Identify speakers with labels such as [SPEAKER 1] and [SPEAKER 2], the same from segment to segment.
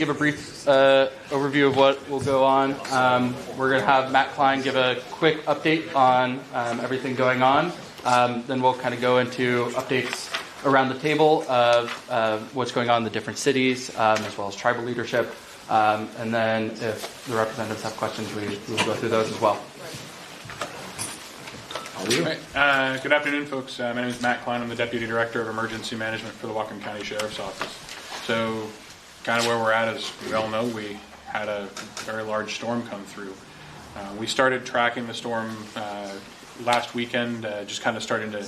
[SPEAKER 1] Give a brief overview of what will go on. We're going to have Matt Klein give a quick update on everything going on. Then we'll kind of go into updates around the table of what's going on in the different cities, as well as tribal leadership. And then if the representatives have questions, we will go through those as well.
[SPEAKER 2] Right. Good afternoon, folks. My name is Matt Klein. I'm the Deputy Director of Emergency Management for the Whatcom County Sheriff's Office. So kind of where we're at, as we all know, we had a very large storm come through. We started tracking the storm last weekend, just kind of starting to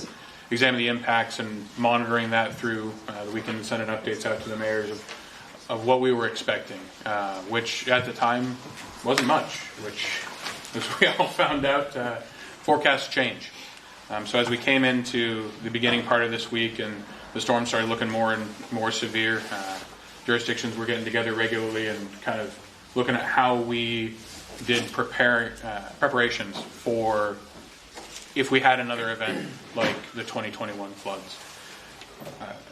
[SPEAKER 2] examine the impacts and monitoring that through the weekend and sending updates out to the mayors of what we were expecting, which at the time wasn't much, which, as we all found out, forecasts change. So as we came into the beginning part of this week and the storm started looking more and more severe, jurisdictions were getting together regularly and kind of looking at how we did preparations for if we had another event like the 2021 floods.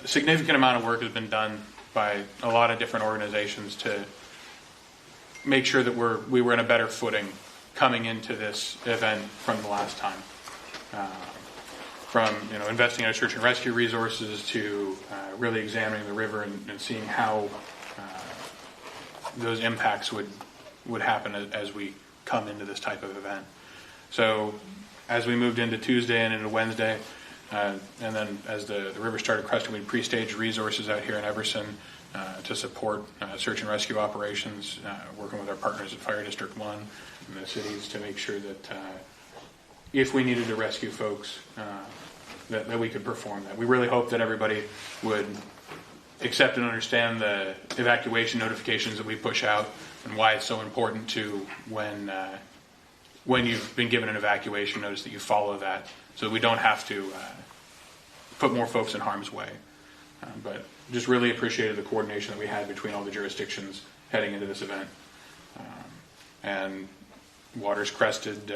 [SPEAKER 2] A significant amount of work has been done by a lot of different organizations to make sure that we were in a better footing coming into this event from the last time. From investing in our search and rescue resources to really examining the river and seeing how those impacts would happen as we come into this type of event. So as we moved into Tuesday and into Wednesday, and then as the river started cresting, we pre-staged resources out here in Everson to support search and rescue operations, working with our partners at Fire District 1 and the cities to make sure that if we needed to rescue folks, that we could perform that. We really hope that everybody would accept and understand the evacuation notifications that we push out and why it's so important to when you've been given an evacuation notice that you follow that so that we don't have to put more folks in harm's way. But just really appreciated the coordination that we had between all the jurisdictions heading into this event. And waters crested,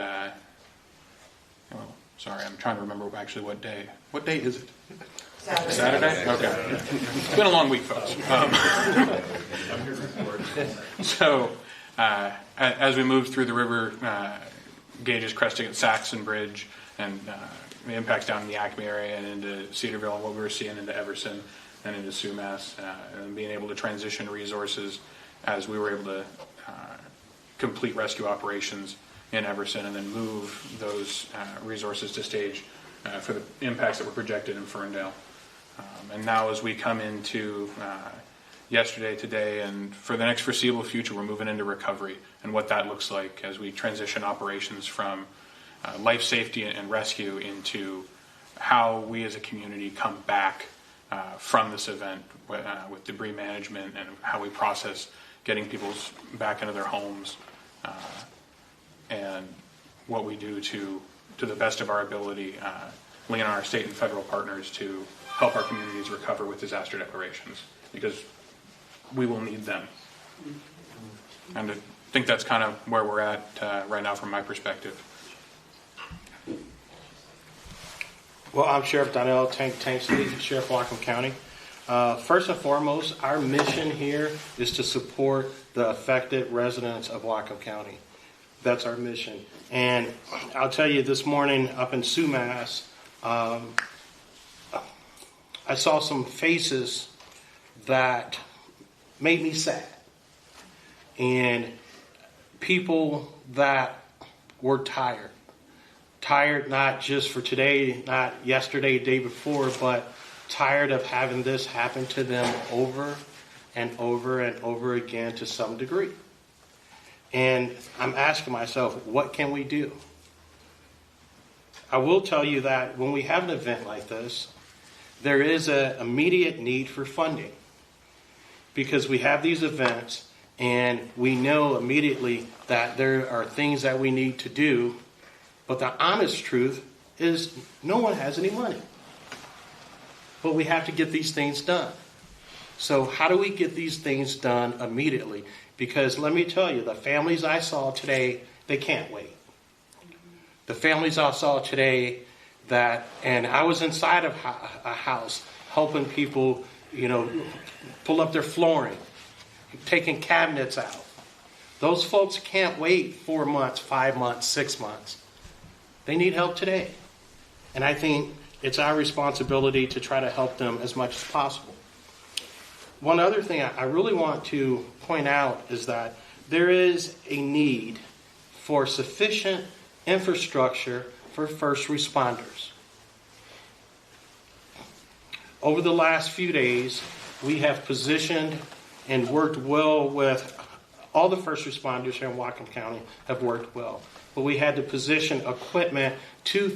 [SPEAKER 2] sorry, I'm trying to remember actually what day. What day is it? Saturday? Okay. It's been a long week, folks. So as we moved through the river, gauges cresting at Saxon Bridge and the impacts down in the Acme area and into Cedarville and what we were seeing into Everson and into Sumas, and being able to transition resources as we were able to complete rescue operations in Everson and then move those resources to stage for the impacts that were projected in Ferndale. And now as we come into yesterday, today, and for the next foreseeable future, we're moving into recovery and what that looks like as we transition operations from life safety and rescue into how we as a community come back from this event with debris management and how we process getting people back into their homes and what we do to the best of our ability, lean on our state and federal partners to help our communities recover with disaster declarations, because we will need them. And I think that's kind of where we're at right now from my perspective.
[SPEAKER 3] Well, I'm Sheriff Donnell Tanksley, Sheriff of Whatcom County. First and foremost, our mission here is to support the affected residents of Whatcom County. That's our mission. And I'll tell you, this morning up in Sumas, I saw some faces that made me sad. And people that were tired. Tired not just for today, not yesterday, day before, but tired of having this happen to them over and over and over again to some degree. And I'm asking myself, what can we do? I will tell you that when we have an event like this, there is an immediate need for funding, because we have these events and we know immediately that there are things that we need to do, but the honest truth is no one has any money. But we have to get these things done. So how do we get these things done immediately? Because let me tell you, the families I saw today, they can't wait. The families I saw today and I was inside of a house helping people, pull up their flooring, taking cabinets out. Those folks can't wait 4 months, 5 months, 6 months. They need help today. And I think it's our responsibility to try to help them as much as possible. One other thing I really want to point out is that there is a need for sufficient infrastructure for first responders. Over the last few days, we have positioned and worked well with all the first responders here in Whatcom County have worked well. But we had to position equipment 2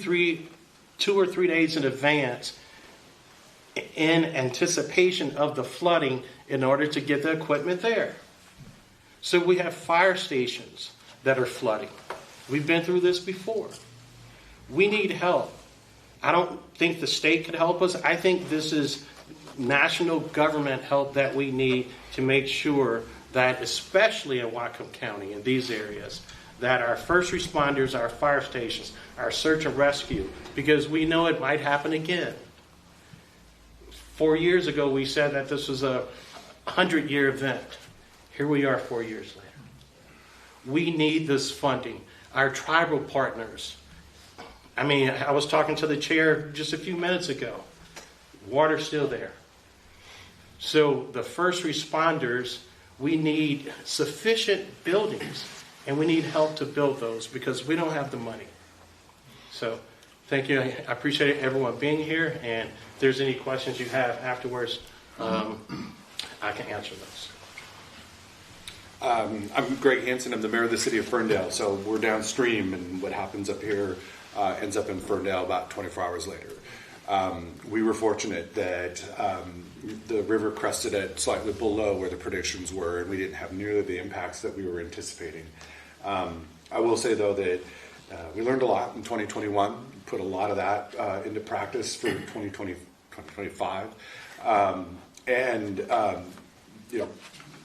[SPEAKER 3] or 3 days in advance in anticipation of the flooding in order to get the equipment there. So we have fire stations that are flooding. We've been through this before. We need help. I don't think the state could help us. I think this is national government help that we need to make sure that, especially in Whatcom County, in these areas, that our first responders, our fire stations, our search and rescue, because we know it might happen again. 4 years ago, we said that this was a 100-year event. Here we are 4 years later. We need this funding. Our tribal partners. I mean, I was talking to the chair just a few minutes ago. Water's still there. So the first responders, we need sufficient buildings, and we need help to build those because we don't have the money. So thank you. I appreciate everyone being here, and if there's any questions you have afterwards, I can answer those.
[SPEAKER 4] I'm Greg Hansen. I'm the mayor of the city of Ferndale. So we're downstream, and what happens up here ends up in Ferndale about 24 hours later. We were fortunate that the river crested at slightly below where the predictions were, and we didn't have nearly the impacts that we were anticipating. I will say, though, that we learned a lot in 2021, put a lot of that into practice for 2020, 2025.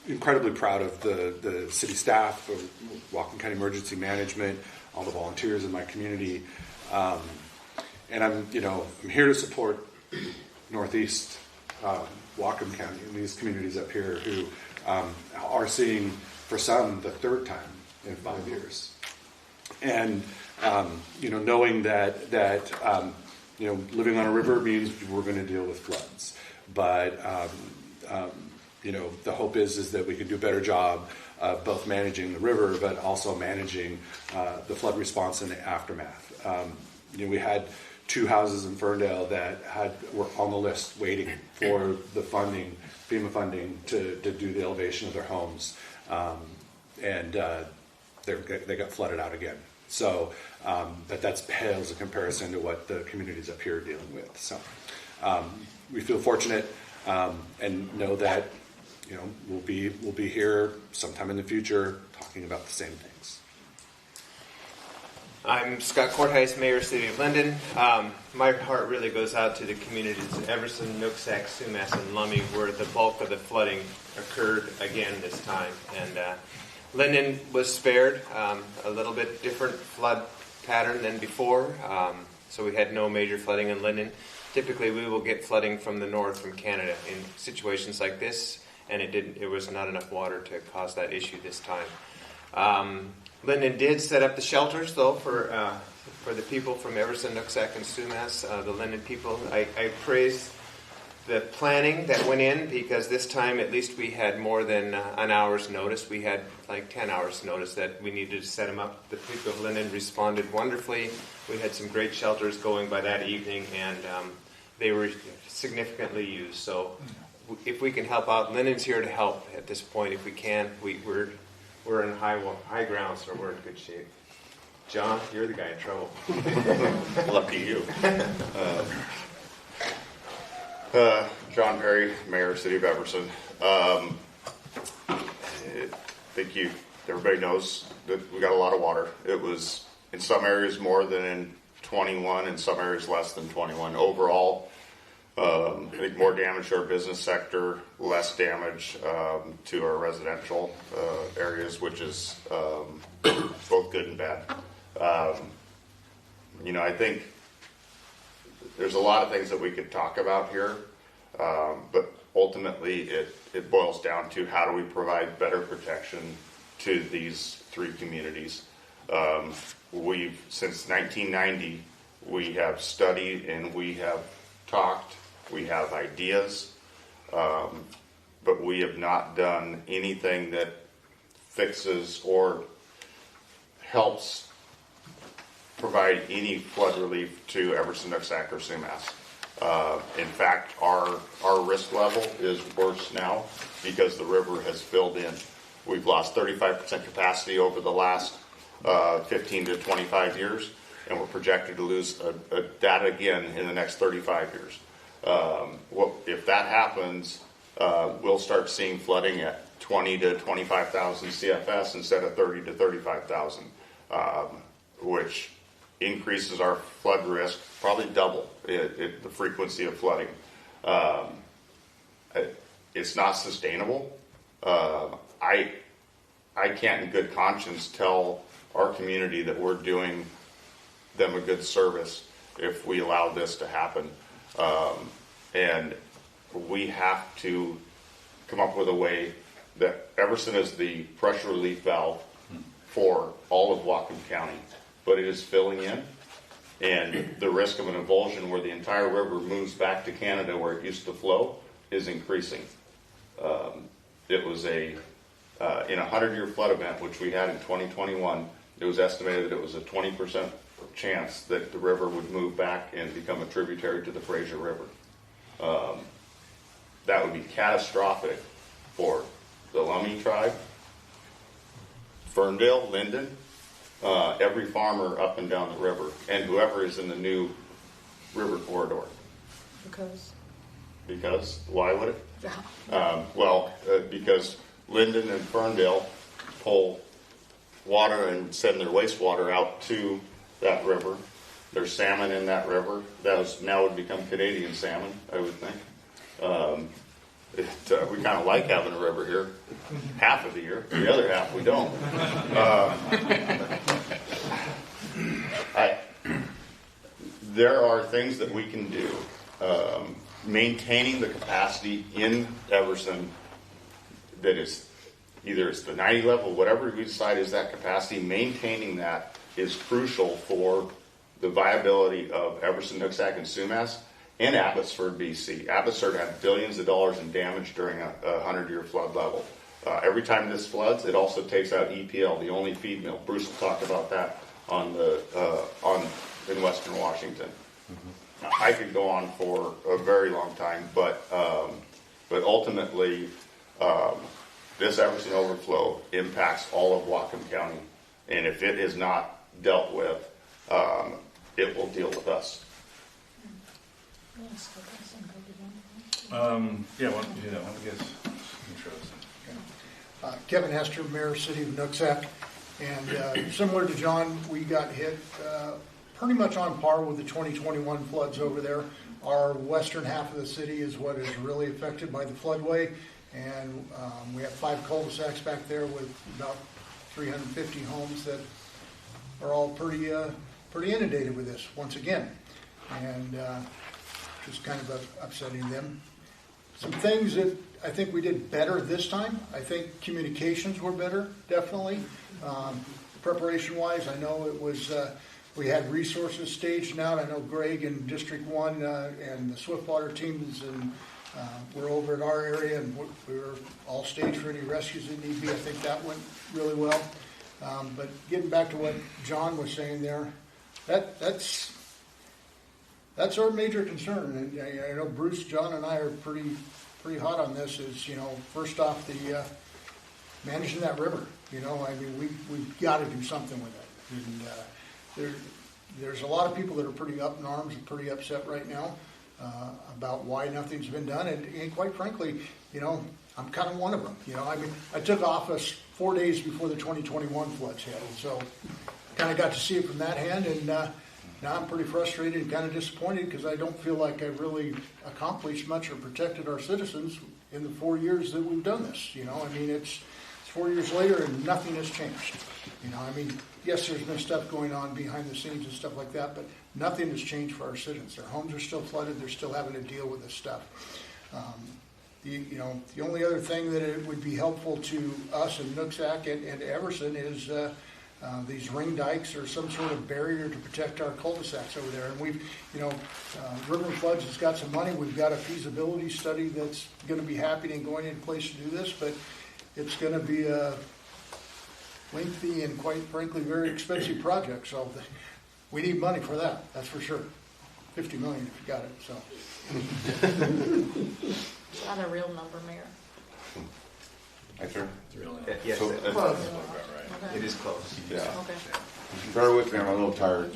[SPEAKER 4] Incredibly proud of the city staff, of Whatcom County Emergency Management, all the volunteers in my community. And I'm here to support Northeast Whatcom County and these communities up here who are seeing, for some, the third time in 5 years. And knowing that living on a river means we're going to deal with floods, but the hope is that we can do a better job of both managing the river, but also managing the flood response and the aftermath. We had 2 houses in Ferndale that were on the list waiting for the funding, FEMA funding, to do the elevation of their homes, and they got flooded out again. So, but that's pales in comparison to what the communities up here are dealing with. So, we feel fortunate and know that we'll be here sometime in the future talking about the same things.
[SPEAKER 5] I'm Scott Courthouse, Mayor, City of Linden. My heart really goes out to the communities in Everson, Nooksack, Sumas, and Lummi, where the bulk of the flooding occurred again this time. And Linden was spared, a little bit different flood pattern than before. So we had no major flooding in Linden. Typically, we will get flooding from the north, from Canada, in situations like this, and it was not enough water to cause that issue this time. Linden did set up the shelters, though, for the people from Everson, Nooksack, and Sumas, the Linden people. I praise the planning that went in, because this time at least we had more than an hour's notice. We had like 10 hours notice that we needed to set them up. The people of Linden responded wonderfully. We had some great shelters going by that evening, and they were significantly used. So if we can help out, Linden's here to help at this point. If we can, we're in high ground, so we're in good shape. John, you're the guy in trouble.
[SPEAKER 6] Lucky you. John Perry, Mayor, City of Everson. I think everybody knows that we got a lot of water. It was in some areas more than in 21, in some areas less than 21. Overall, I think more damage to our business sector, less damage to our residential areas, which is both good and bad. I think there's a lot of things that we could talk about here, but ultimately it boils down to how do we provide better protection to these three communities. Since 1990, we have studied and we have talked, we have ideas, but we have not done anything that fixes or helps provide any flood relief to Everson, Nooksack, or Sumas. In fact, our risk level is worse now because the river has filled in. We've lost 35% capacity over the last 15 to 25 years, and we're projected to lose that again in the next 35 years. If that happens, we'll start seeing flooding at 20 to 25,000 CFS instead of 30 to 35,000, which increases our flood risk probably double the frequency of flooding. It's not sustainable. I can't in good conscience tell our community that we're doing them a good service if we allow this to happen. And we have to come up with a way that Everson is the pressure relief valve for all of Whatcom County, but it is filling in, and the risk of an avulsion where the entire river moves back to Canada where it used to flow is increasing. It was in a 100-year flood event, which we had in 2021, it was estimated that it was a 20% chance that the river would move back and become a tributary to the Fraser River. That would be catastrophic for the Lummi tribe, Ferndale, Linden, every farmer up and down the river, and whoever is in the new river corridor. Because why would it? Because Linden and Ferndale pull water and send their wastewater out to that river. There's salmon in that river. Now would become Canadian salmon, I would think. We kind of like having a river here, half of the year. The other half we don't. There are things that we can do. Maintaining the capacity in Everson that is either it's the 90 level, whatever we decide is that capacity, maintaining that is crucial for the viability of Everson, Nooksack, and Sumas, and Abbotsford, BC. Abbotsford had billions of dollars in damage during a 100-year flood level. Every time this floods, it also takes out EPL, the only feed mill. Bruce will talk about that in Western Washington. Mm-hmm. I could go on for a very long time, but ultimately, this Everson overflow impacts all of Whatcom County, and if it is not dealt with, it will deal with us.
[SPEAKER 7] Kevin Hester, Mayor, City of Nooksack, and similar to John, we got hit pretty much on par with the 2021 floods over there. Our western half of the city is what is really affected by the floodway, and we have 5 cul-de-sacs back there with about 350 homes that are all pretty inundated with this once again, and just kind of upsetting them. Some things that I think we did better this time. I think communications were better, definitely. Preparation-wise, I know it was, we had resources staged out. I know Greg in District 1 and the Swiftwater teams were over at our area, and we were all staged for any rescues that need be. I think that went really well. But getting back to what John was saying there, that's our major concern. And I know Bruce, John, and I are pretty hot on this. Is first off the managing that river. I mean we've got to do something with it. And there's a lot of people that are pretty up in arms and pretty upset right now about why nothing's been done. And quite frankly, I'm kind of one of them. I mean I took office 4 days before the 2021 floods hit, and so kind of got to see it from that hand. And now I'm pretty frustrated and kind of disappointed because I don't feel like I've really accomplished much or protected our citizens in the 4 years that we've done this. I mean, it's 4 years later and nothing has changed. I mean, yes, there's been stuff going on behind the scenes and stuff like that, but nothing has changed for our citizens. Their homes are still flooded. They're still having to deal with this stuff. The only other thing that it would be helpful to us in Nooksack and Everson is these ring dikes or some sort of barrier to protect our cul-de-sacs over there. And we've, River Floods has got some money. We've got a feasibility study that's going to be happening going into place to do this, but it's going to be a lengthy and quite frankly very expensive project. So we need money for that. That's for sure. $50 million if you got it. So.
[SPEAKER 8] Is that a real number, Mayor?
[SPEAKER 6] That's right.
[SPEAKER 5] Yes,
[SPEAKER 6] So-
[SPEAKER 8] Okay.
[SPEAKER 5] it is close.
[SPEAKER 6] Yeah.
[SPEAKER 8] Okay.
[SPEAKER 6] Bear with me, I'm a little tired.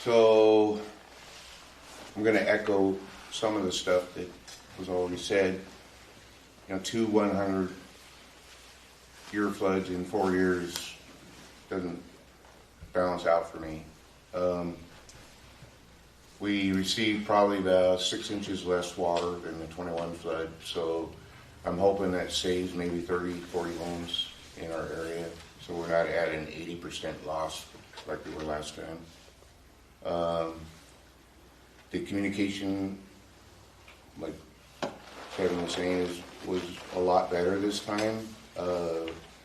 [SPEAKER 6] So I'm going to echo some of the stuff that was already said. 2 100-year floods in 4 years doesn't balance out for me. We received probably about 6 inches less water than the 21 flood, so I'm hoping that saves maybe 30, 40 homes in our area, so we're not at an 80% loss like we were last time. The communication, like Kevin was saying, was a lot better this time.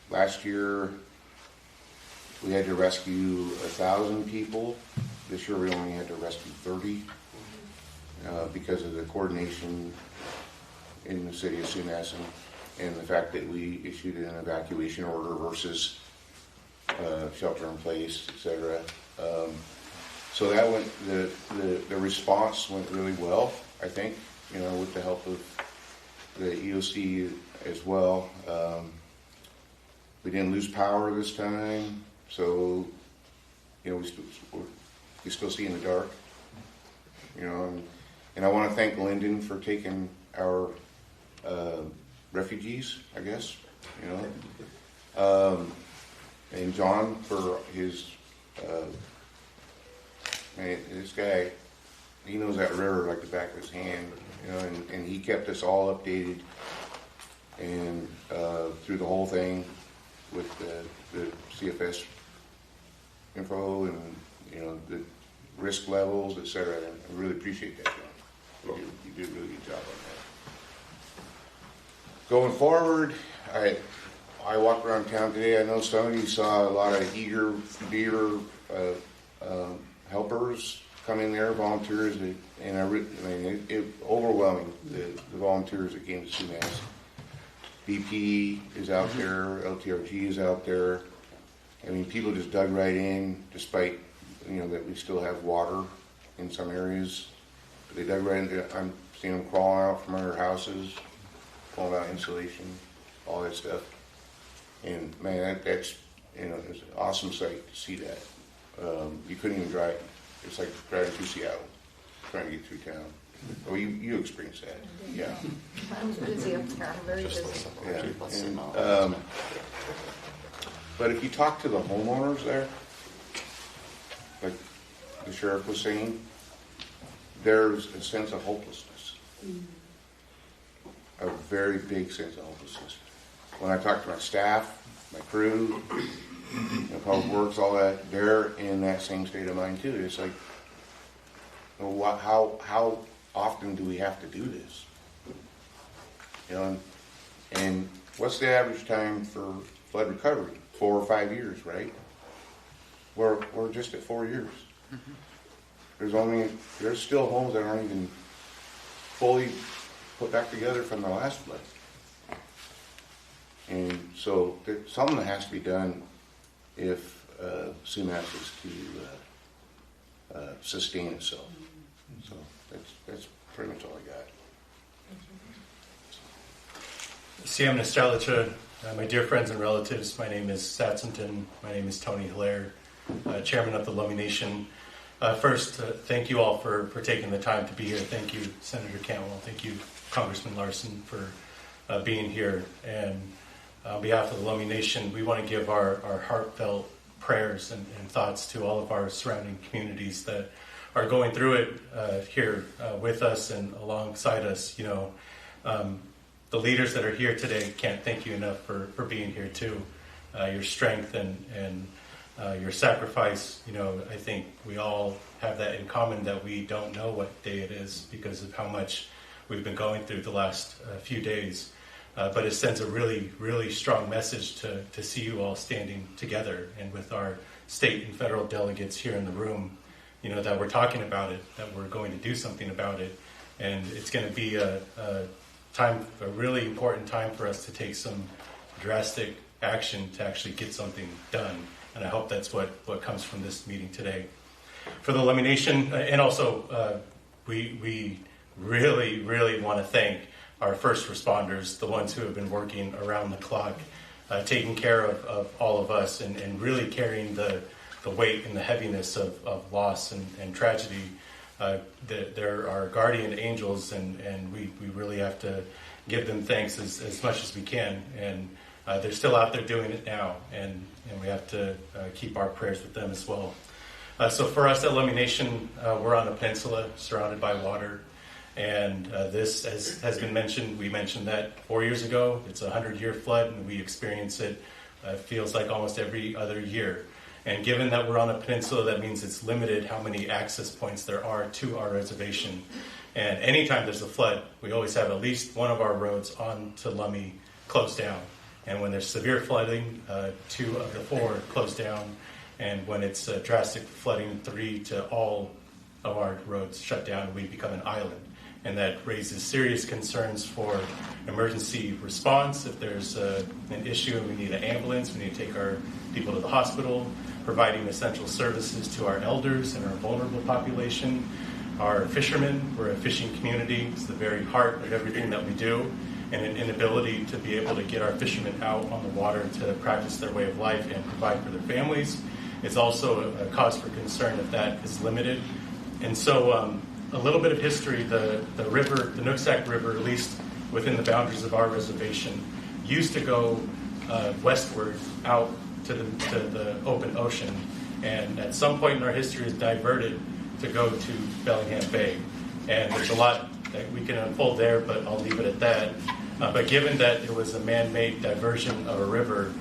[SPEAKER 6] Last year, we had to rescue 1,000 people. This year, we only had to rescue 30 because of the coordination in the city of Sumasson and the fact that we issued an evacuation order versus shelter in place, etc. So that went. The response went really well, I think. With the help of the EOC as well. We didn't lose power this time, so we still see in the dark. And I want to thank Lyndon for taking our refugees, I guess. And John for his. This guy, he knows that river like the back of his hand, and he kept us all updated and through the whole thing with the CFS info and the risk levels, etc. And I really appreciate that, John. You did a really good job on that. Going forward, I walked around town today. I know some of you saw a lot of eager helpers come in there, volunteers, and it overwhelming the volunteers that came to Sumas. BP is out there, LTRG is out there. People just dug right in, despite that we still have water in some areas. But they dug right in there. I'm seeing them crawling out from under houses, pulling out insulation, all that stuff. And man, that's it's an awesome sight to see that. You couldn't even drive. It's like driving through Seattle, trying to get through town. Oh, you experienced that, yeah.
[SPEAKER 8] I'm busy up there. I'm very busy.
[SPEAKER 6] Yeah. But if you talk to the homeowners there, like the sheriff was saying, there's a sense of hopelessness, a very big sense of hopelessness. When I talk to my staff, my crew, public works, all that, they're in that same state of mind too. It's like, how often do we have to do this? And what's the average time for flood recovery? 4 or 5 years, right? We're just at 4 years. There's still homes that aren't even fully put back together from the last flood. And so something has to be done if Sumas is to sustain itself. So that's pretty much all I got.
[SPEAKER 9] Siam Nostalgia, my dear friends and relatives, my name is Satsington. My name is Tony Hilaire, Chairman of the Lummi Nation. First, thank you all for taking the time to be here. Thank you, Senator Cantwell. Thank you, Congressman Larson, for being here. And on behalf of the Lummi Nation, we want to give our heartfelt prayers and thoughts to all of our surrounding communities that are going through it here with us and alongside us. The leaders that are here today can't thank you enough for being here too. Your strength and your sacrifice, I think we all have that in common, that we don't know what day it is because of how much we've been going through the last few days. But it sends a really, really strong message to see you all standing together, and with our state and federal delegates here in the room, that we're talking about it, that we're going to do something about it. And it's going to be a really important time for us to take some drastic action to actually get something done. And I hope that's what comes from this meeting today. For the Lummi Nation, and also we really, really want to thank our first responders, the ones who have been working around the clock, taking care of all of us, and really carrying the weight and the heaviness of loss and tragedy. They're our guardian angels, and we really have to give them thanks as much as we can. And they're still out there doing it now, and we have to keep our prayers with them as well. So for us at Lummi Nation, we're on a peninsula surrounded by water. And this, as has been mentioned, we mentioned that 4 years ago. It's a 100-year flood, and we experience it, feels like almost every other year. And given that we're on a peninsula, that means it's limited how many access points there are to our reservation. And anytime there's a flood, we always have at least one of our roads on to Lummi closed down. And when there's severe flooding, 2 of the 4 close down. And when it's drastic flooding, 3 to all of our roads shut down, we become an island. And that raises serious concerns for emergency response. If there's an issue and we need an ambulance, we need to take our people to the hospital, providing essential services to our elders and our vulnerable population. Our fishermen, we're a fishing community. It's the very heart of everything that we do. And an inability to be able to get our fishermen out on the water to practice their way of life and provide for their families is also a cause for concern if that is limited. And so a little bit of history, the river, the Nooksack River, at least within the boundaries of our reservation, used to go westward out to the open ocean, and at some point in our history is diverted to go to Bellingham Bay. And there's a lot that we can unfold there, but I'll leave it at that. But given that it was a man-made diversion of a river,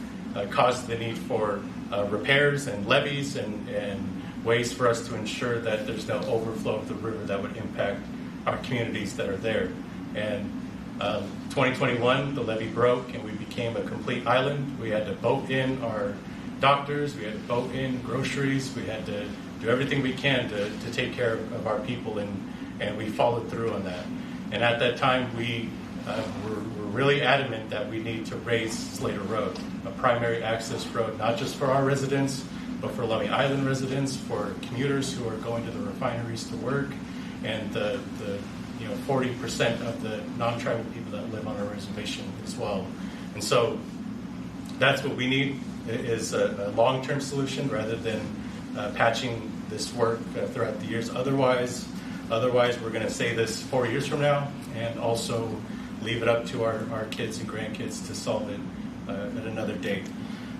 [SPEAKER 9] caused the need for repairs and levees and ways for us to ensure that there's no overflow of the river that would impact our communities that are there. And 2021, the levee broke and we became a complete island. We had to boat in our doctors, we had to boat in groceries, we had to do everything we can to take care of our people, and we followed through on that. And at that time, we were really adamant that we need to raise Slater Road, a primary access road, not just for our residents, but for Lummi Island residents, for commuters who are going to the refineries to work, and the 40% of the non-tribal people that live on our reservation as well. And so that's what we need, is a long-term solution rather than patching this work throughout the years. Otherwise, we're going to say this 4 years from now, and also leave it up to our kids and grandkids to solve it at another date.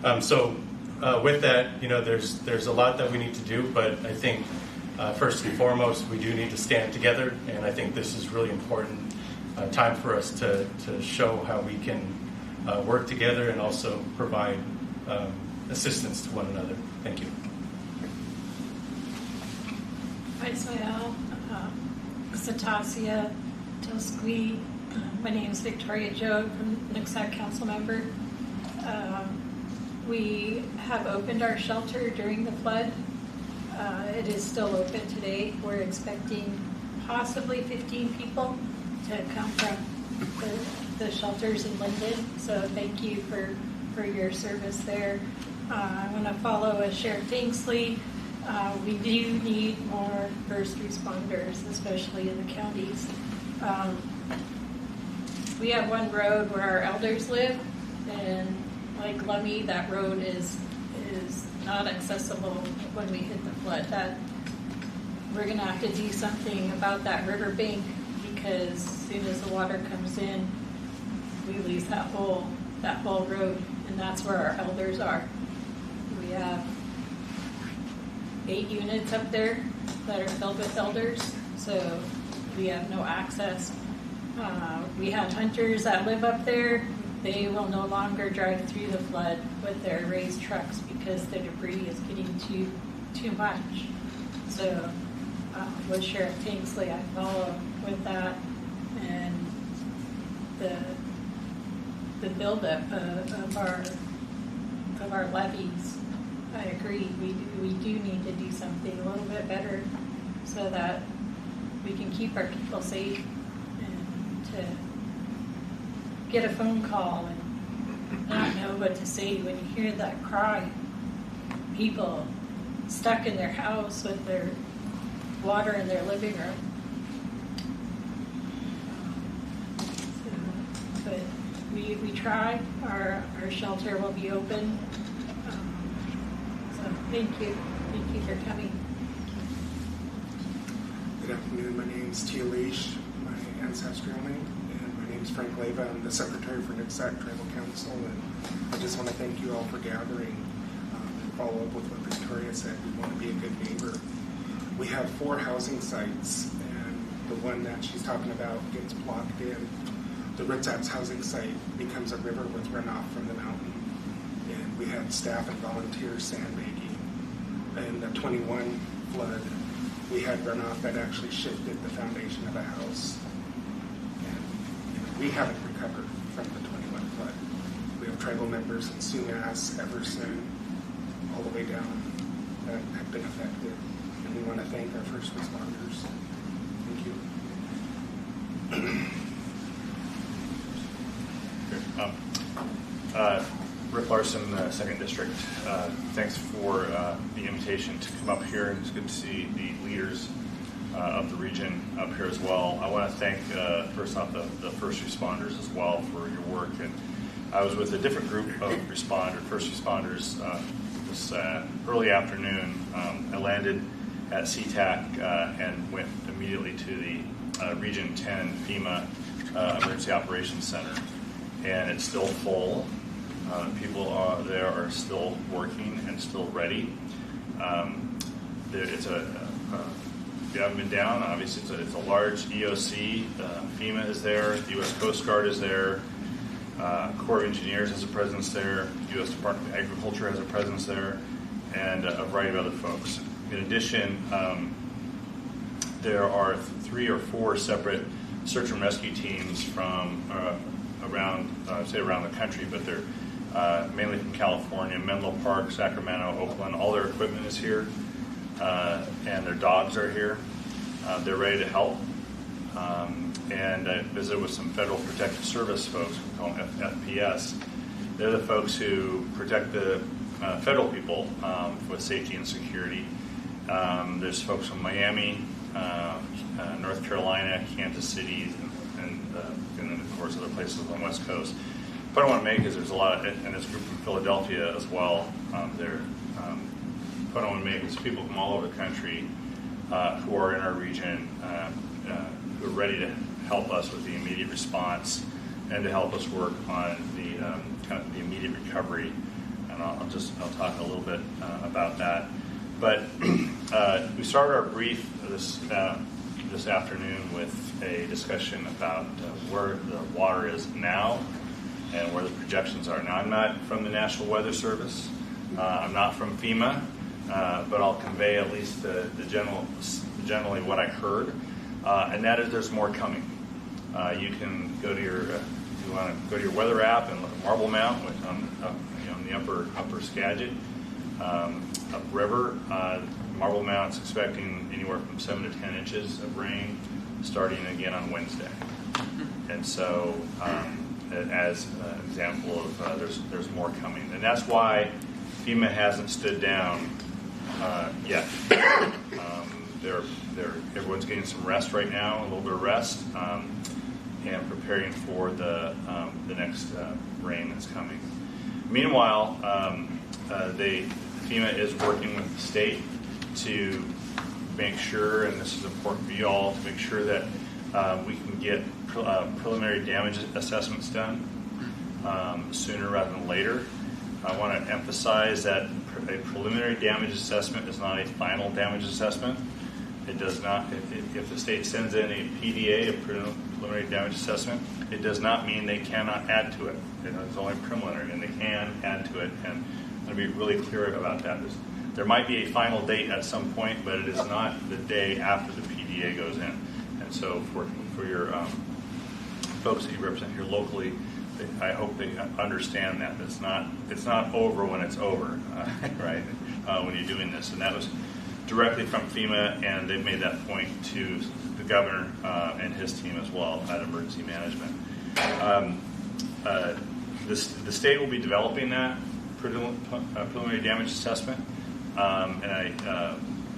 [SPEAKER 9] With that, there's a lot that we need to do, but I think first and foremost, we do need to stand together, and I think this is really important time for us to show how we can work together and also provide assistance to one another. Thank you.
[SPEAKER 10] Isaiah, Cetacia, Tosqui. My name is Victoria Joe, from Nooksack Council member. We have opened our shelter during the flood. It is still open today. We're expecting possibly 15 people to come from the shelters in Linden. So thank you for your service there. I want to follow with Sheriff Dingsley. We do need more first responders, especially in the counties. We have one road where our elders live, and like Lummi, that road is not accessible when we hit the flood. That we're going to have to do something about that riverbank, because as soon as the water comes in, we lose that whole road, and that's where our elders are. We have 8 units up there that are filled with elders, so we have no access. We have hunters that live up there. They will no longer drive through the flood with their raised trucks because the debris is getting too much. So with Sheriff Kingsley, I follow with that, and the buildup of our levees. I agree. We do need to do something a little bit better so that we can keep our people safe, and to get a phone call and not know what to say when you hear that cry. People stuck in their house with their water in their living room. But we try. Our shelter will be open. So thank you. Thank you for coming.
[SPEAKER 11] Good afternoon. My name is Tia Leish, my ancestral name, and my name is Frank Leva. I'm the Secretary for Nooksack Tribal Council, and I just want to thank you all for gathering and follow up with what Victoria said. We want to be a good neighbor. We have 4 housing sites, and the one that she's talking about gets blocked in. The Ritzax housing site becomes a river with runoff from the mountain, and we had staff and volunteers sandbagging. And the 21 flood, we had runoff that actually shifted the foundation of a house. And we haven't recovered from the 21 flood. We have tribal members in Sumas, Everson, all the way down that have been affected. And we want to thank our first responders. Thank you.
[SPEAKER 12] Rick Larson, 2nd District. Thanks for the invitation to come up here. It's good to see the leaders of the region up here as well. I want to thank, first off, the first responders as well for your work. And I was with a different group of first responders this early afternoon. I landed at SeaTac and went immediately to the Region 10 FEMA Emergency Operations Center. And it's still full. People there are still working and still ready. If you haven't been down, obviously it's a large EOC. FEMA is there. The U.S. Coast Guard is there. Corps of Engineers has a presence there. U.S. Department of Agriculture has a presence there, and a variety of other folks. In addition, there are 3 or 4 separate search and rescue teams from around the country, but they're mainly from California, Menlo Park, Sacramento, Oakland. All their equipment is here, and their dogs are here. They're ready to help. And I visited with some Federal Protective Service folks, we call them FPS. They're the folks who protect the federal people with safety and security. There's folks from Miami, North Carolina, Kansas City, and then of course other places on the West Coast. The point I want to make is there's a lot, and there's a group from Philadelphia as well. The point I want to make is people from all over the country who are in our region who are ready to help us with the immediate response and to help us work on the kind of the immediate recovery. And I'll talk a little bit about that. But we started our brief this afternoon with a discussion about where the water is now and where the projections are. Now, I'm not from the National Weather Service. I'm not from FEMA, but I'll convey at least the generally what I heard, and that is there's more coming. You can go to if you want to go to your weather app and look at Marble Mount, which on the upper Skagit, upriver. Marble Mount's expecting anywhere from 7 to 10 inches of rain, starting again on Wednesday. And so, as an example of there's more coming, and that's why FEMA hasn't stood down yet. Everyone's getting some rest right now, a little bit of rest, and preparing for the next rain that's coming. Meanwhile, FEMA is working with the state to make sure, and this is important for you all, to make sure that we can get preliminary damage assessments done sooner rather than later. I want to emphasize that a preliminary damage assessment is not a final damage assessment. It does not, if the state sends in a PDA, a preliminary damage assessment, it does not mean they cannot add to it. It's only preliminary, and they can add to it. And I'm going to be really clear about that. There might be a final date at some point, but it is not the day after the PDA goes in. And so for your folks that you represent here locally, I hope they understand that it's not over when it's over, right? When you're doing this, and that was directly from FEMA, and they made that point to the governor and his team as well at Emergency Management. The state will be developing that preliminary damage assessment, and I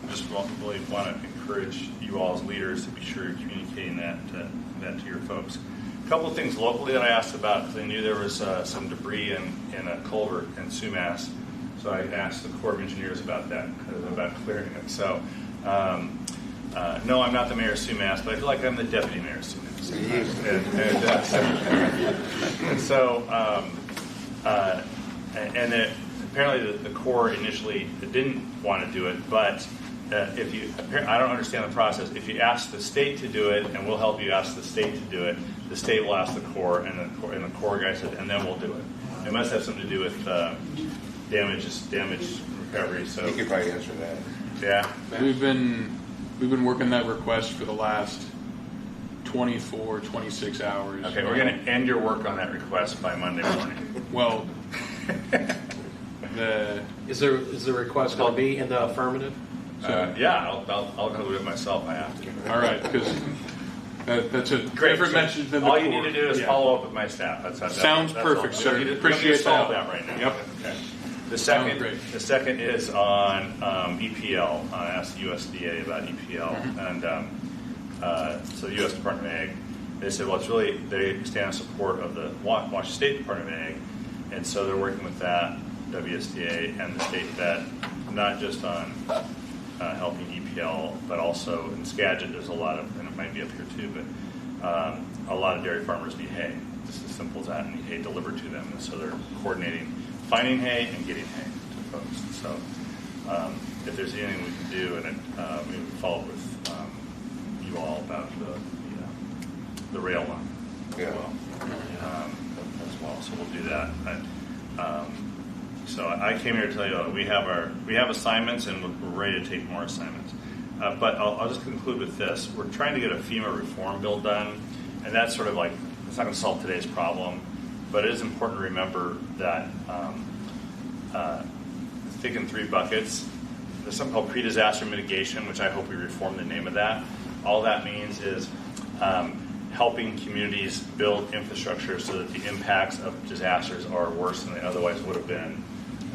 [SPEAKER 12] just really want to encourage you all as leaders to be sure you're communicating that to your folks. A couple of things locally that I asked about, because I knew there was some debris in a culvert in Sumas, so I asked the Corps of Engineers about that, about clearing it. So, no, I'm not the mayor of Sumas, but I feel like I'm the deputy mayor of Sumas. And then apparently the Corps initially didn't want to do it, but I don't understand the process. If you ask the state to do it, and we'll help you ask the state to do it, the state will ask the Corps, and the Corps guy said, and then we'll do it. It must have something to do with damage recovery. So
[SPEAKER 13] you could probably answer that.
[SPEAKER 12] Yeah,
[SPEAKER 2] we've been working that request for the last 24, 26 hours.
[SPEAKER 12] Okay, we're going to end your work on that request by Monday morning.
[SPEAKER 2] Well,
[SPEAKER 3] Is the request going to be in the affirmative?
[SPEAKER 12] Yeah, I'll go do it myself. I have to.
[SPEAKER 2] All right, because that's a
[SPEAKER 12] Great.
[SPEAKER 2] different message than the
[SPEAKER 12] all you
[SPEAKER 2] Corps.
[SPEAKER 12] need to do is follow up with my staff.
[SPEAKER 2] Sounds perfect, sir. Appreciate
[SPEAKER 12] solve
[SPEAKER 2] that.
[SPEAKER 12] that right now.
[SPEAKER 2] Yep.
[SPEAKER 12] Okay. The
[SPEAKER 2] Sounds
[SPEAKER 12] second is on EPL. I asked the USDA about EPL, and so the U.S. Department of Ag. They said, well, it's really they stand in support of the Washington State Department of Ag, and so they're working with that WSDA and the state vet, not just on helping EPL, but also in Skagit. There's a lot of, and it might be up here too, but a lot of dairy farmers need hay. Just as simple as that, and need hay delivered to them, and so they're coordinating finding hay and getting hay to folks. So if there's anything we can do, and we will follow up with you all about the rail line as well. So we'll do that. So I came here to tell you we have assignments, and we're ready to take more assignments. But I'll just conclude with this: we're trying to get a FEMA reform bill done, and that's sort of like it's not going to solve today's problem. But it is important to remember that think in three buckets. There's something called pre-disaster mitigation, which I hope we reform the name of that. All that means is helping communities build infrastructure so that the impacts of disasters are worse than they otherwise would have been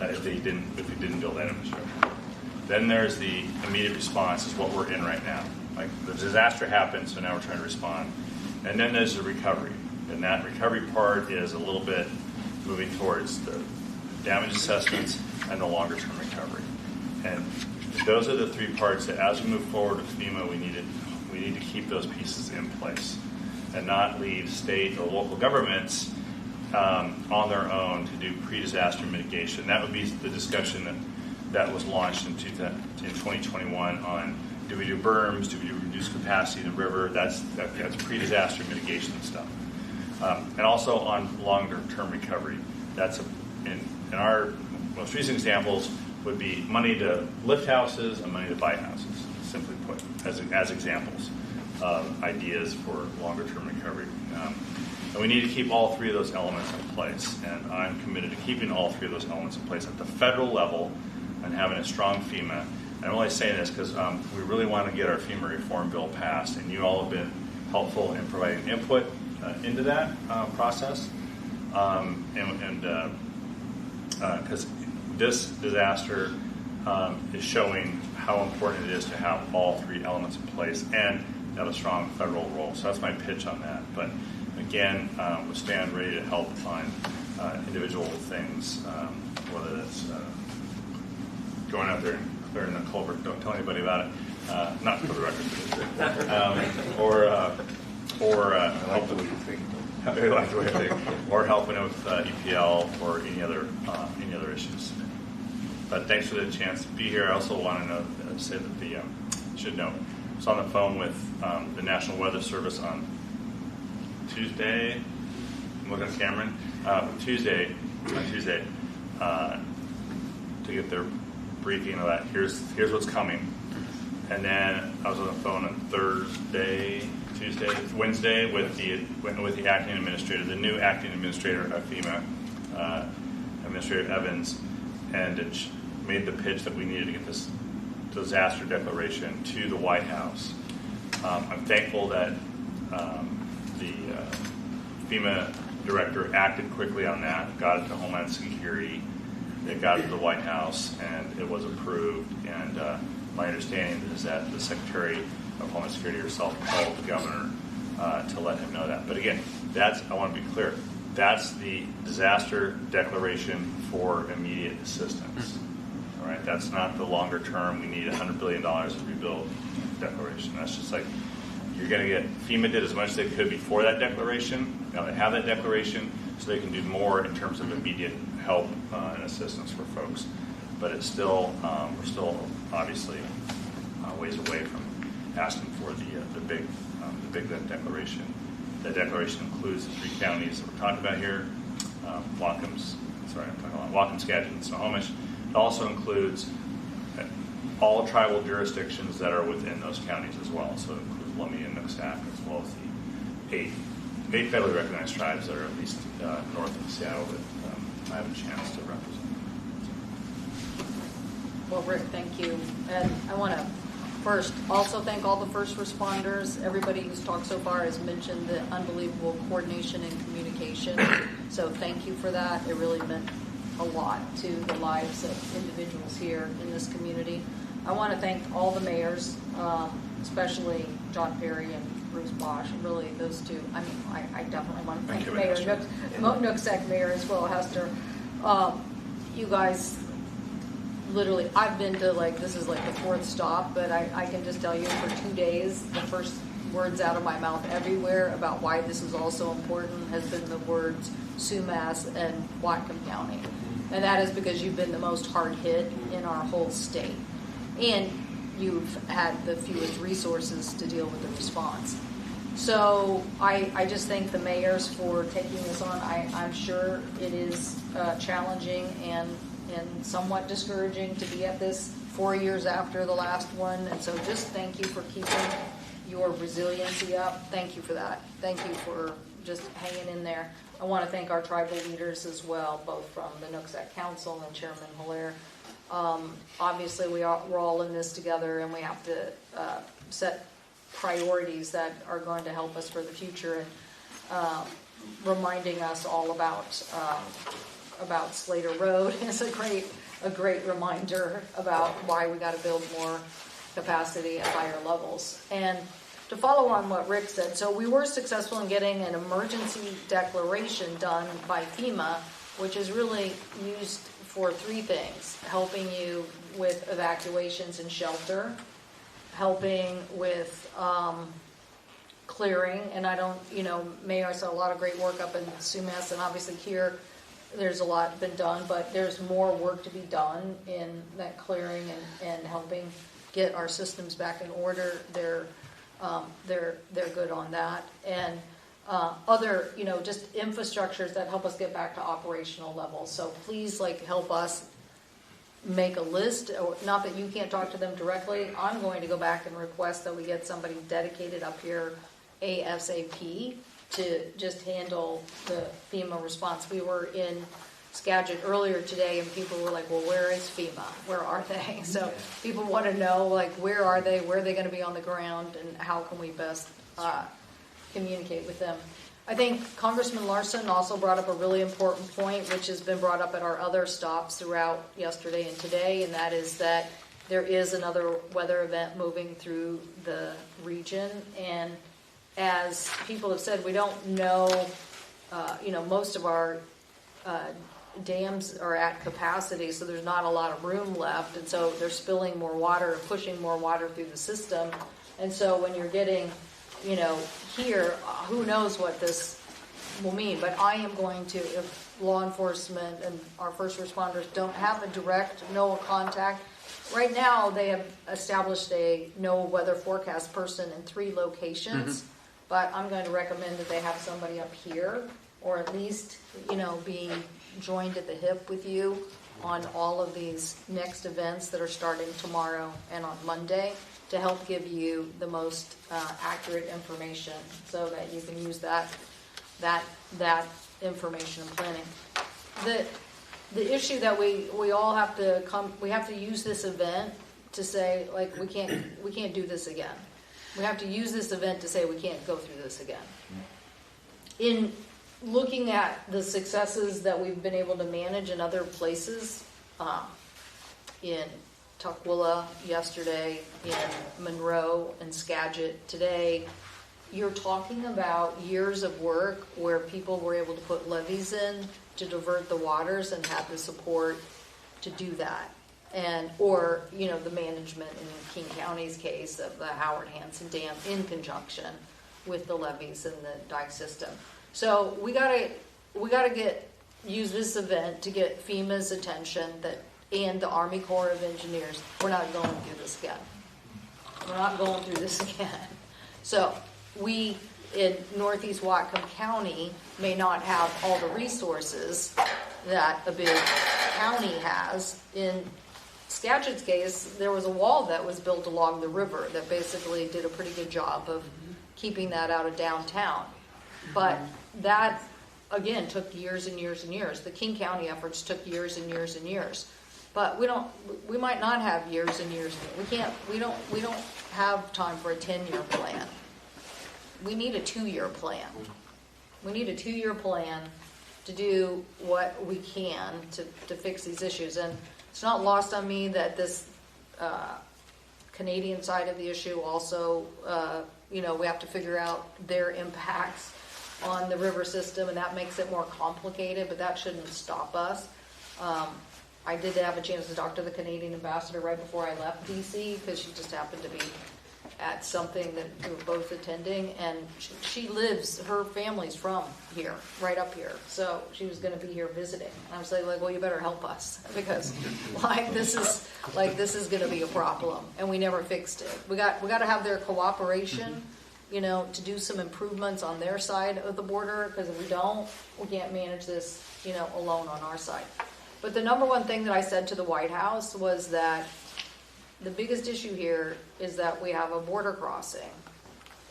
[SPEAKER 12] if we didn't build that infrastructure. Then there's the immediate response, is what we're in right now. Like the disaster happened, so now we're trying to respond. And then there's the recovery. And that recovery part is a little bit moving towards the damage assessments and the longer term recovery. And those are the three parts that as we move forward with FEMA, we need to keep those pieces in place and not leave state or local governments on their own to do pre-disaster mitigation. That would be the discussion that was launched in 2021 on do we do berms, do we do reduced capacity in the river, that's pre-disaster mitigation stuff. And also on longer-term recovery. That's in our most recent examples would be money to lift houses and money to buy houses, simply put, as examples of ideas for longer-term recovery. And we need to keep all three of those elements in place. And I'm committed to keeping all three of those elements in place at the federal level and having a strong FEMA. And I'm only saying this because we really want to get our FEMA reform bill passed, and you all have been helpful in providing input into that process. Because this disaster is showing how important it is to have all three elements in place and have a strong federal role. So that's my pitch on that. But again, we stand ready to help on individual things, whether that's going out there and clearing the culvert. Don't tell anybody about it. Not for the record. Or help with or helping with EPL or any other issues. But thanks for the chance to be here. I also want to say that should know. I was on the phone with the National Weather Service on Tuesday. I'm looking at Cameron. Tuesday, to get their briefing of that. Here's what's coming. And then I was on the phone on Wednesday with the acting administrator, the new acting administrator of FEMA, Administrator Evans, and made the pitch that we needed to get this disaster declaration to the White House. I'm thankful that the FEMA director acted quickly on that, got it to Homeland Security, it got it to the White House, and it was approved. And my understanding is that the Secretary of Homeland Security herself called the governor to let him know that. But again, I want to be clear, that's the disaster declaration for immediate assistance. All right, that's not the longer term, we need $100 billion to rebuild declaration. That's just like, you're going to get, FEMA did as much as they could before that declaration. Now they have that declaration, so they can do more in terms of immediate help and assistance for folks. But it's still, we're still obviously ways away from asking for the big declaration. That declaration includes the 3 counties that we're talking about here, Whatcom, Skagit, and Snohomish. It also includes all tribal jurisdictions that are within those counties as well. So it includes Lummi and Nooksack, as well as the 8 federally recognized tribes that are at least north of Seattle that I have a chance to represent.
[SPEAKER 8] Well, Rick, thank you. And I want to first also thank all the first responders. Everybody who's talked so far has mentioned the unbelievable coordination and communication. So thank you for that. It really meant a lot to the lives of individuals here in this community. I want to thank all the mayors, especially John Perry and Bruce Bosch. Really, those two. I mean, I definitely want to thank Mayor Nooksack Mayor as well, Hester. You guys, literally, I've been to this is like the 4th stop, but I can just tell you for 2 days, the first words out of my mouth everywhere about why this is all so important has been the words Sumas and Whatcom County. And that is because you've been the most hard hit in our whole state. And you've had the fewest resources to deal with the response. So I just thank the mayors for taking this on. I'm sure it is challenging and somewhat discouraging to be at this 4 years after the last one. And so just thank you for keeping your resiliency up. Thank you for that. Thank you for just hanging in there. I want to thank our tribal leaders as well, both from the Nooksack Council and Chairman Hilaire. Obviously, we're all in this together, and we have to set priorities that are going to help us for the future, and reminding us all about Slater Road is a great reminder about why we got to build more capacity at higher levels. And to follow on what Rick said, so we were successful in getting an emergency declaration done by FEMA, which is really used for 3 things: helping you with evacuations and shelter, helping with clearing, and Mayor said a lot of great work up in Sumas, and obviously here there's a lot been done, but there's more work to be done in that clearing and helping get our systems back in order. They're good on that, and other just infrastructures that help us get back to operational levels. So please help us make a list. Not that you can't talk to them directly. I'm going to go back and request that we get somebody dedicated up here ASAP to just handle the FEMA response. We were in Skagit earlier today, and people were like, well, where is FEMA? Where are they? So people want to know, where are they? Where are they going to be on the ground? And how can we best communicate with them? I think Congressman Larson also brought up a really important point, which has been brought up at our other stops throughout yesterday and today, and that is that there is another weather event moving through the region. And as people have said, we don't know, most of our dams are at capacity, so there's not a lot of room left, and so they're spilling more water and pushing more water through the system. And so when you're getting, here, who knows what this will mean, but I am going to, if law enforcement and our first responders don't have a direct NOAA contact, right now they have established a NOAA weather forecast person in 3 locations, but I'm going to recommend that they have somebody up here, or at least, being joined at the hip with you on all of these next events that are starting tomorrow and on Monday, to help give you the most accurate information so that you can use that information in planning. The issue that we all have to we have to use this event to say, like, we can't do this again. We have to use this event to say we can't go through this again. In looking at the successes that we've been able to manage in other places, in Tukwila yesterday, in Monroe and Skagit today, you're talking about years of work where people were able to put levees in to divert the waters and have the support to do that. Or the management in King County's case of the Howard Hanson Dam in conjunction with the levees and the dike system. So we gotta use this event to get FEMA's attention and the Army Corps of Engineers. We're not going through this again. We're not going through this again. So we in Northeast Whatcom County may not have all the resources that a big county has. In Skagit's case, there was a wall that was built along the river that basically did a pretty good job of keeping that out of downtown. But that, again, took years and years and years. The King County efforts took years and years and years. But we might not have years and years. We don't have time for a 10-year plan. We need a 2-year plan. We need a 2-year plan to do what we can to fix these issues. And it's not lost on me that this Canadian side of the issue also, we have to figure out their impacts on the river system, and that makes it more complicated, but that shouldn't stop us. I did have a chance to talk to the Canadian ambassador right before I left DC, because she just happened to be at something that we were both attending, and she lives, her family's from here, right up here, so she was going to be here visiting. And I was like, well, you better help us, because this is going to be a problem, and we never fixed it. We got to have their cooperation, to do some improvements on their side of the border, because if we don't, we can't manage this, alone on our side. But the number one thing that I said to the White House was that the biggest issue here is that we have a border crossing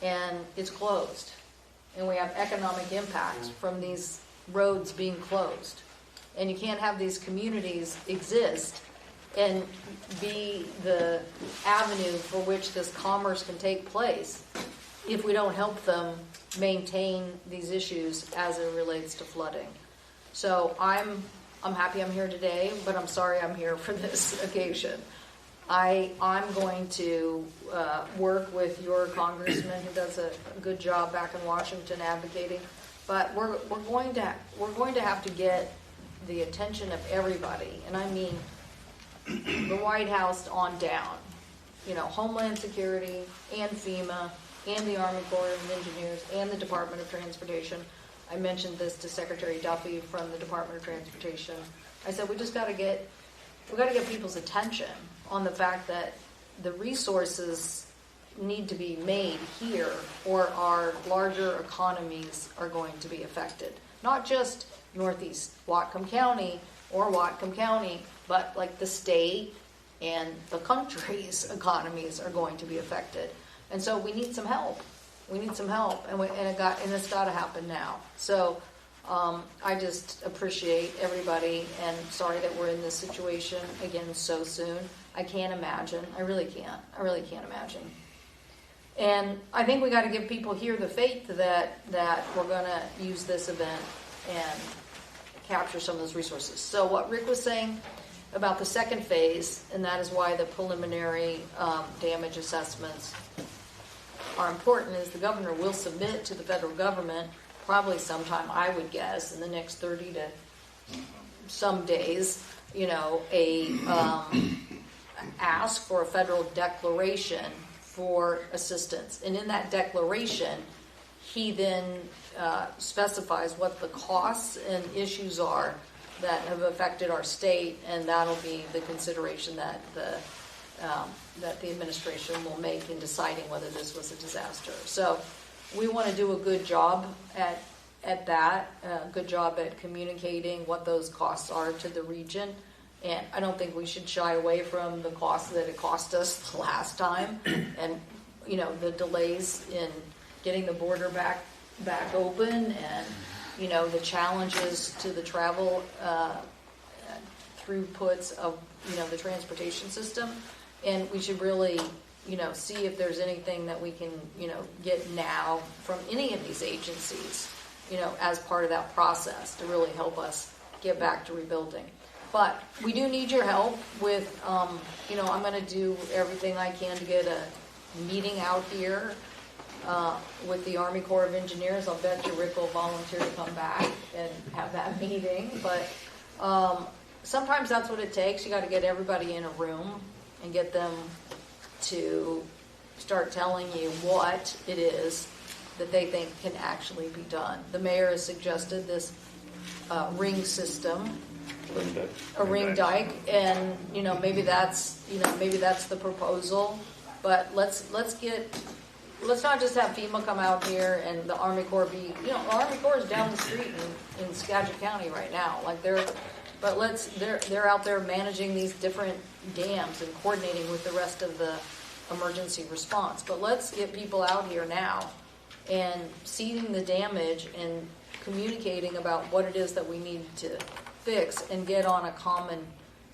[SPEAKER 8] and it's closed, and we have economic impacts from these roads being closed, and you can't have these communities exist and be the avenue for which this commerce can take place if we don't help them maintain these issues as it relates to flooding. So I'm happy I'm here today, but I'm sorry I'm here for this occasion. I'm going to work with your congressman who does a good job back in Washington advocating, but we're going to have to get the attention of everybody, and I mean the White House on down. Homeland Security and FEMA and the Army Corps of Engineers and the Department of Transportation. I mentioned this to Secretary Duffy from the Department of Transportation. I said we got to get people's attention on the fact that the resources need to be made here, or our larger economies are going to be affected. Not just Northeast Whatcom County or Whatcom County, but like the state and the country's economies are going to be affected. And so we need some help. And it's got to happen now. So I just appreciate everybody, and sorry that we're in this situation again so soon. I can't imagine. I really can't imagine. And I think we got to give people here the faith that we're going to use this event and capture some of those resources. So what Rick was saying about the second phase, and that is why the preliminary damage assessments are important, is the governor will submit to the federal government probably sometime, I would guess, in the next 30 to some days, ask for a federal declaration for assistance. And in that declaration, he then specifies what the costs and issues are that have affected our state, and that'll be the consideration that the administration will make in deciding whether this was a disaster. So we want to do a good job at that, a good job at communicating what those costs are to the region. And I don't think we should shy away from the cost that it cost us the last time, and the delays in getting the border back open, and the challenges to the travel throughputs of the transportation system. And we should really see if there's anything that we can get now from any of these agencies as part of that process to really help us get back to rebuilding. But we do need your help with, I'm going to do everything I can to get a meeting out here with the Army Corps of Engineers. I'll bet you Rick will volunteer to come back and have that meeting. But sometimes that's what it takes. You got to get everybody in a room and get them to start telling you what it is that they think can actually be done. The mayor has suggested this ring system. A ring dike, and maybe that's the proposal, but let's not just have FEMA come out here and the Army Corps be, the Army Corps is down the street in Skagit County right now, they're out there managing these different dams and coordinating with the rest of the emergency response. But let's get people out here now and seeding the damage and communicating about what it is that we need to fix and get on a common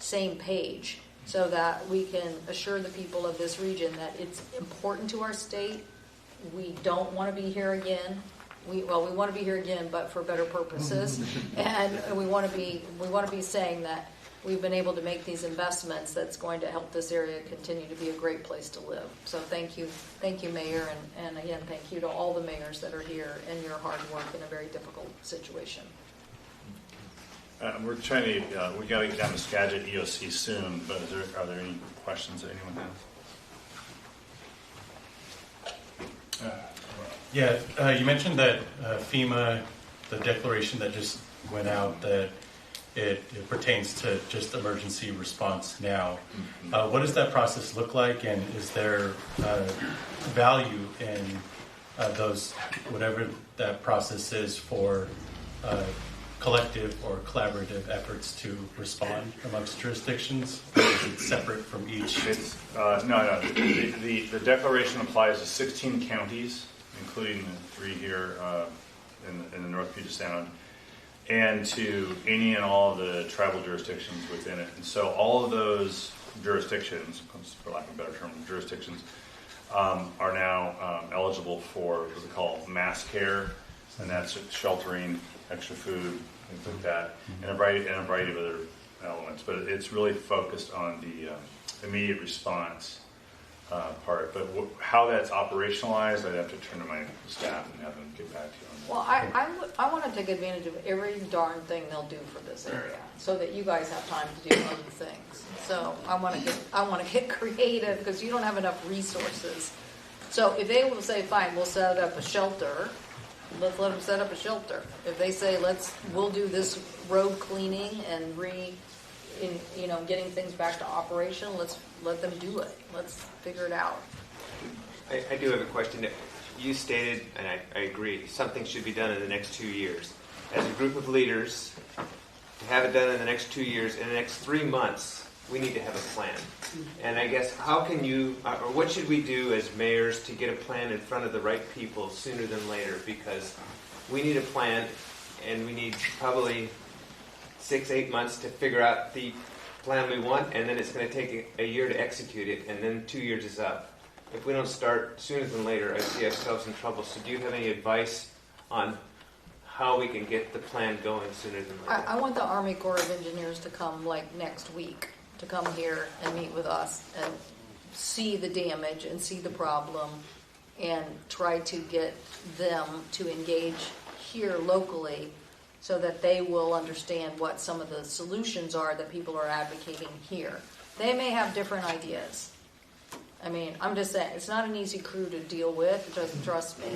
[SPEAKER 8] same page so that we can assure the people of this region that it's important to our state. We don't want to be here again. We want to be here again, but for better purposes. And we want to be saying that we've been able to make these investments that's going to help this area continue to be a great place to live. So thank you, Mayor, and again, thank you to all the mayors that are here and your hard work in a very difficult situation.
[SPEAKER 12] We're trying to, we got to get down to Skagit EOC soon, but are there any questions that anyone has?
[SPEAKER 9] You mentioned that FEMA, the declaration that just went out, that it pertains to just emergency response now.
[SPEAKER 12] Mm-hmm.
[SPEAKER 9] What does that process look like, and is there value in those, whatever that process is, for collective or collaborative efforts to respond amongst jurisdictions? Or is it separate from each?
[SPEAKER 12] It's, no. The declaration applies to 16 counties, including the 3 here in the North Puget Sound, and to any and all of the tribal jurisdictions within it. And so all of those jurisdictions, for lack of a better term, jurisdictions, are now eligible for what we call mass care, and that's sheltering, extra food, things like that, and a variety of other elements. But it's really focused on the immediate response part. But how that's operationalized, I'd have to turn to my staff and have them get back to you on that.
[SPEAKER 8] Well, I want to take advantage of every darn thing they'll do for this area, so that you guys have time to do other things. So I want to get creative, because you don't have enough resources. So if they will say, fine, we'll set up a shelter, let's let them set up a shelter. If they say, we'll do this road cleaning and getting things back to operation, let's let them do it. Let's figure it out.
[SPEAKER 5] I do have a question. You stated, and I agree, something should be done in the next 2 years. As a group of leaders, to have it done in the next 2 years, in the next 3 months, we need to have a plan. And I guess, how can you, or what should we do as mayors to get a plan in front of the right people sooner than later? Because we need a plan, and we need probably 6-8 months to figure out the plan we want, and then it's going to take a year to execute it, and then 2 years is up. If we don't start sooner than later, I see ourselves in trouble. So do you have any advice on how we can get the plan going sooner than later?
[SPEAKER 8] I want the Army Corps of Engineers to come next week, to come here and meet with us and see the damage and see the problem and try to get them to engage here locally so that they will understand what some of the solutions are that people are advocating here. They may have different ideas. I mean, I'm just saying, it's not an easy crew to deal with, just trust me.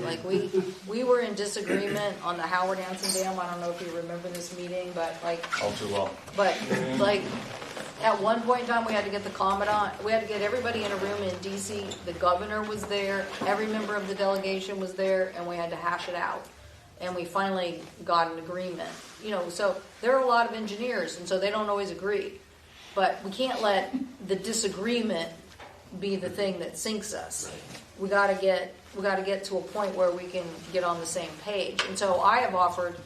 [SPEAKER 8] We were in disagreement on the Howard Hanson Dam. I don't know if you remember this meeting, but
[SPEAKER 12] all too well.
[SPEAKER 8] But at one point in time, we had to get the commandant, we had to get everybody in a room in D.C. The governor was there, every member of the delegation was there, and we had to hash it out. And we finally got an agreement. So there are a lot of engineers, and so they don't always agree. But we can't let the disagreement be the thing that sinks us. We got to get to a point where we can get on the same page. And so I have offered,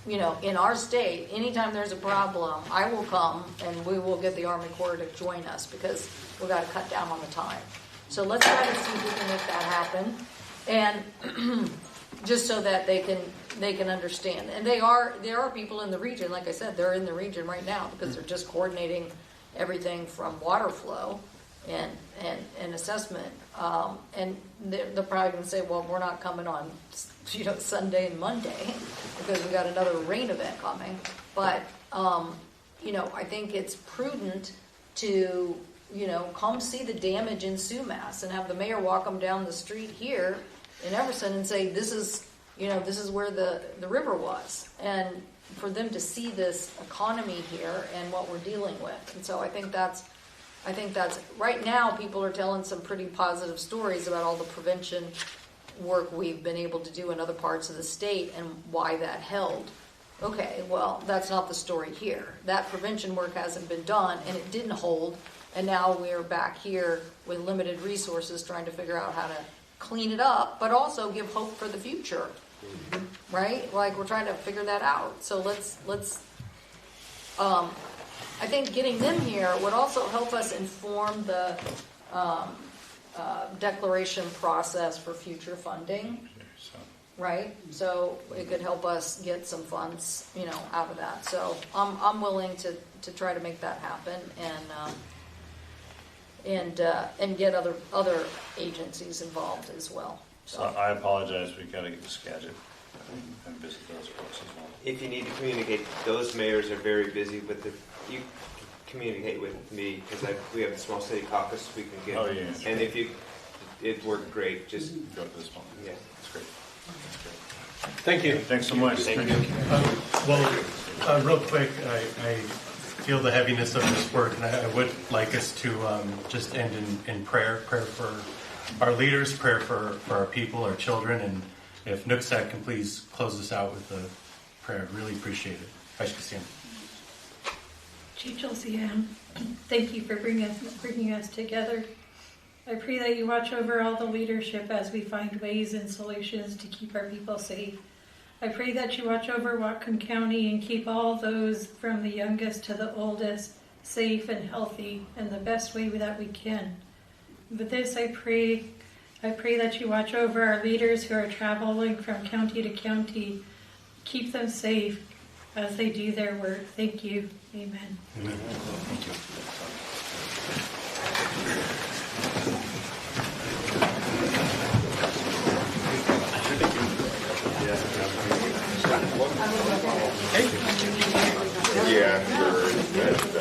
[SPEAKER 8] in our state, anytime there's a problem, I will come and we will get the Army Corps to join us because we've got to cut down on the time. So let's try to see if we can make that happen, and just so that they can understand. And there are people in the region, like I said, they're in the region right now because they're just coordinating everything from water flow and assessment. And they're probably going to say, well, we're not coming on Sunday and Monday because we got another rain event coming. But I think it's prudent to come see the damage in Sumas and have the mayor walk them down the street here in Everson and say, this is where the river was, and for them to see this economy here and what we're dealing with. And so I think that's right now people are telling some pretty positive stories about all the prevention work we've been able to do in other parts of the state and why that held. Okay, well, that's not the story here. That prevention work hasn't been done and it didn't hold, and now we're back here with limited resources trying to figure out how to clean it up, but also give hope for the future. Right? Like, we're trying to figure that out. So let's I think getting them here would also help us inform the declaration process for future funding. Right? So it could help us get some funds, out of that. So I'm willing to try to make that happen and get other agencies involved as well.
[SPEAKER 12] So I apologize. We've got to get this gadget and visit those folks as well.
[SPEAKER 5] If you need to communicate, those mayors are very busy, but you communicate with me because we have a small city caucus we can get.
[SPEAKER 12] Oh, yeah.
[SPEAKER 5] And if it worked great. Just
[SPEAKER 12] go to this one.
[SPEAKER 5] Yeah,
[SPEAKER 12] that's great. That's great.
[SPEAKER 3] Thank you.
[SPEAKER 12] Thanks so much.
[SPEAKER 5] Thank you.
[SPEAKER 9] Real quick, I feel the heaviness of this work, and I would like us to just end in prayer for our leaders, prayer for our people, our children, and if Nooksack can please close us out with a prayer, I'd really appreciate it. Vice Christian.
[SPEAKER 10] Chief LCM, thank you for bringing us together. I pray that you watch over all the leadership as we find ways and solutions to keep our people safe. I pray that you watch over Whatcom County and keep all those from the youngest to the oldest safe and healthy in the best way that we can. With this, I pray that you watch over our leaders who are traveling from county to county. Keep them safe as they do their work. Thank you. Amen.
[SPEAKER 9] Amen. Thank
[SPEAKER 6] Yeah, sure.